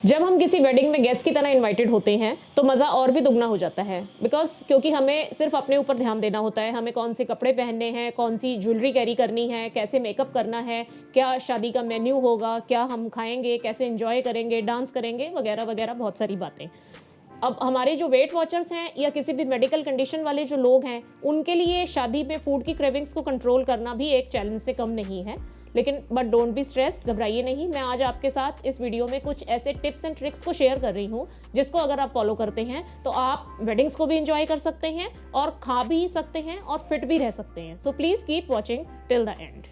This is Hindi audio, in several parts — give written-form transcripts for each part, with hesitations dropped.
जब हम किसी वेडिंग में गेस्ट की तरह इनवाइटेड होते हैं तो मज़ा और भी दुगना हो जाता है क्योंकि हमें सिर्फ अपने ऊपर ध्यान देना होता है। हमें कौन से कपड़े पहनने हैं, कौन सी ज्वेलरी कैरी करनी है, कैसे मेकअप करना है, क्या शादी का मेन्यू होगा, क्या हम खाएंगे, कैसे एंजॉय करेंगे, डांस करेंगे, वगैरह वगैरह बहुत सारी बातें। अब हमारे जो वेट वॉचर्स हैं या किसी भी मेडिकल कंडीशन वाले जो लोग हैं, उनके लिए शादी में फूड की क्रेविंग्स को कंट्रोल करना भी एक चैलेंज से कम नहीं है। लेकिन बट डोंट बी स्ट्रेस्ड, घबराइए नहीं। मैं आज आपके साथ इस वीडियो में कुछ ऐसे टिप्स एंड ट्रिक्स को शेयर कर रही हूँ जिसको अगर आप फॉलो करते हैं तो आप वेडिंग्स को भी एंजॉय कर सकते हैं और खा भी सकते हैं और फिट भी रह सकते हैं। So please keep watching till the end.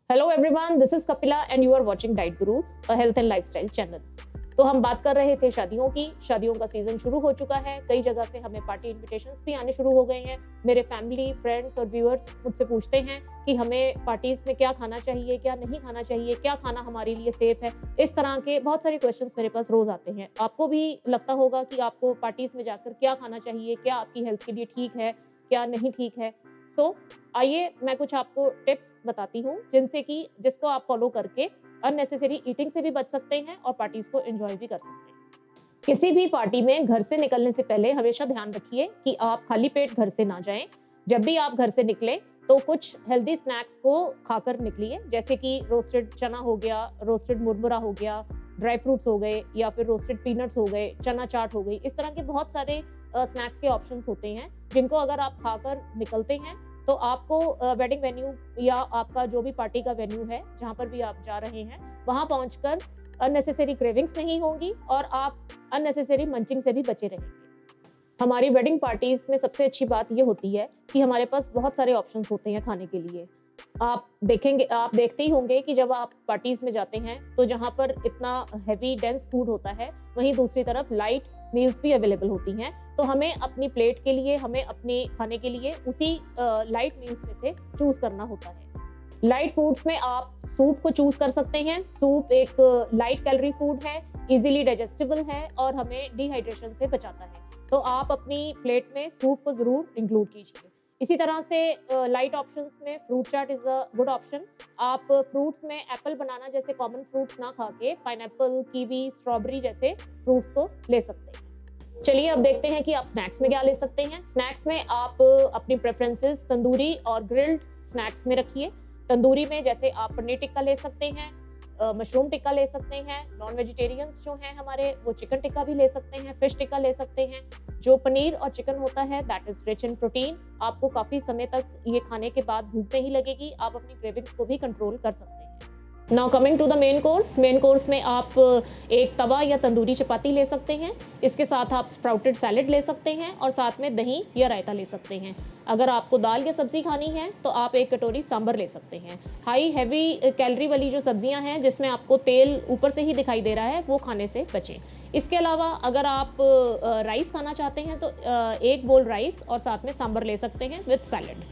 Hello everyone, this is Kapila and you are watching diet gurus, a health and lifestyle channel. तो हम बात कर रहे थे शादियों की। शादियों का सीजन शुरू हो चुका है। कई जगह से हमें पार्टी इनविटेशंस भी आने शुरू हो गए हैं। मेरे फैमिली, फ्रेंड्स और व्यूअर्स मुझसे पूछते हैं कि हमें पार्टीज में क्या खाना चाहिए, क्या नहीं खाना चाहिए, क्या खाना हमारे लिए सेफ है। इस तरह के बहुत सारे क्वेश्चंस मेरे पास रोज आते हैं। आपको भी लगता होगा कि आपको पार्टीज में जाकर क्या खाना चाहिए, क्या आपकी हेल्थ के लिए ठीक है, क्या नहीं ठीक है। आइए मैं कुछ आपको टिप्स बताती हूँ जिसको आप फॉलो करके अननेसेसरी ईटिंग से भी बच सकते हैं और पार्टीज को एंजॉय भी कर सकते हैं। किसी भी पार्टी में घर से निकलने से पहले हमेशा ध्यान रखिए कि आप खाली पेट घर से ना जाएं। जब भी आप घर से निकलें तो कुछ हेल्दी स्नैक्स को खाकर निकलिए, जैसे कि रोस्टेड चना हो गया, रोस्टेड मुरमुरा हो गया, ड्राई फ्रूट्स हो गए या फिर रोस्टेड पीनट्स हो गए, चना चाट हो गई। इस तरह के बहुत सारे स्नैक्स के ऑप्शंस होते हैं जिनको अगर आप खाकर निकलते हैं तो आपको वेडिंग वेन्यू या आपका जो भी पार्टी का वेन्यू है, जहाँ पर भी आप जा रहे हैं, वहाँ पहुंचकर अननेसेसरी क्रेविंग्स नहीं होंगी और आप अननेसेसरी मंचिंग से भी बचे रहेंगे। हमारी वेडिंग पार्टीज में सबसे अच्छी बात ये होती है कि हमारे पास बहुत सारे ऑप्शंस होते हैं खाने के लिए। आप देखते ही होंगे कि जब आप पार्टीज में जाते हैं तो जहाँ पर इतना हैवी डेंस फूड होता है, वहीं दूसरी तरफ लाइट मील्स भी अवेलेबल होती हैं। तो हमें अपनी प्लेट के लिए, हमें अपने खाने के लिए उसी लाइट मील्स में से चूज करना होता है। लाइट फूड्स में आप सूप को चूज कर सकते हैं। सूप एक लाइट कैलोरी फूड है, इजीली डाइजेस्टेबल है और हमें डिहाइड्रेशन से बचाता है। तो आप अपनी प्लेट में सूप को जरूर इंक्लूड कीजिए। इसी तरह से लाइट ऑप्शंस में fruit chaat is a good option. आप फ्रूट्स में एप्पल, बनाना जैसे कॉमन फ्रूट्स ना खा के पाइनएप्पल, कीवी, स्ट्रॉबेरी जैसे फ्रूट्स को ले सकते हैं। चलिए अब देखते हैं कि आप स्नैक्स में क्या ले सकते हैं। स्नैक्स में आप अपनी प्रेफरेंसेस तंदूरी और ग्रिल्ड स्नैक्स में रखिए। तंदूरी में जैसे आप पनीर टिक्का ले सकते हैं, मशरूम टिक्का ले सकते हैं। नॉन वेजिटेरियंस जो हैं हमारे, वो चिकन टिक्का भी ले सकते हैं, फिश टिक्का ले सकते हैं। जो पनीर और चिकन होता है that is rich in protein. आपको काफी समय तक ये खाने के बाद भूख नहीं लगेगी। आप अपनी क्रेविंग्स को भी कंट्रोल कर सकते हैं। Now coming to the main course. Main course में आप एक तवा या तंदूरी चपाती ले सकते हैं। इसके साथ आप स्प्राउटेड सैलेड ले सकते हैं और साथ में दही या रायता ले सकते हैं। अगर आपको दाल या सब्जी खानी है तो आप एक कटोरी सांभर ले सकते हैं। हाई हैवी कैलोरी वाली जो सब्जियां हैं जिसमें आपको तेल ऊपर से ही दिखाई दे रहा है, वो खाने से बचें। इसके अलावा अगर आप राइस खाना चाहते हैं तो एक बोल राइस और साथ में सांभर ले सकते हैं विद सैलेड।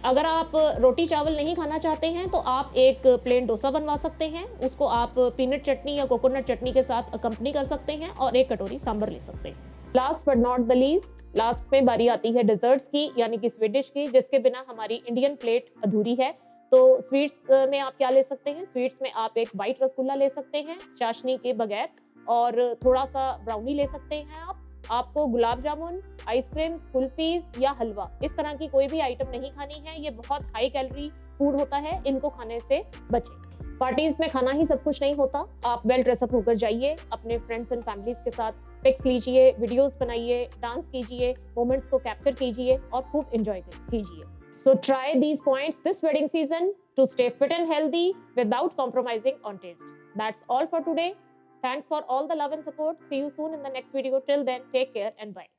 अगर आप रोटी चावल नहीं खाना चाहते हैं तो आप एक प्लेन डोसा बनवा सकते हैं। उसको आप पीनट चटनी या कोकोनट चटनी के साथ अकम्पनी कर सकते हैं और एक कटोरी सांभर ले सकते हैं। Last but not the least, last में बारी आती है डिजर्ट्स की, यानी कि स्वीट डिश की, जिसके बिना हमारी इंडियन प्लेट अधूरी है। तो स्वीट्स में आप क्या ले सकते हैं? स्वीट्स में आप एक वाइट रसगुल्ला ले सकते हैं चाशनी के बगैर, और थोड़ा सा ब्राउनी ले सकते हैं। आपको गुलाब जामुन, आइसक्रीम, कुल्फीज या हलवा, इस तरह की कोई भी आइटम नहीं खानी है। ये बहुत हाई कैलोरी फूड होता है, इनको खाने से बचें। पार्टीज में खाना ही सब कुछ नहीं होता। आप वेल ड्रेसअप होकर जाइए, अपने फ्रेंड्स एंड फैमिलीज के साथ पिक्स लीजिए, वीडियोस बनाइए, डांस कीजिए, मोमेंट्स को कैप्चर कीजिए और खूब एंजॉय कीजिए। So try these points this wedding season to stay fit and healthy without compromising on taste. That's all for today. Thanks for all the love and support. See you soon in the next video. Till then, take care and bye.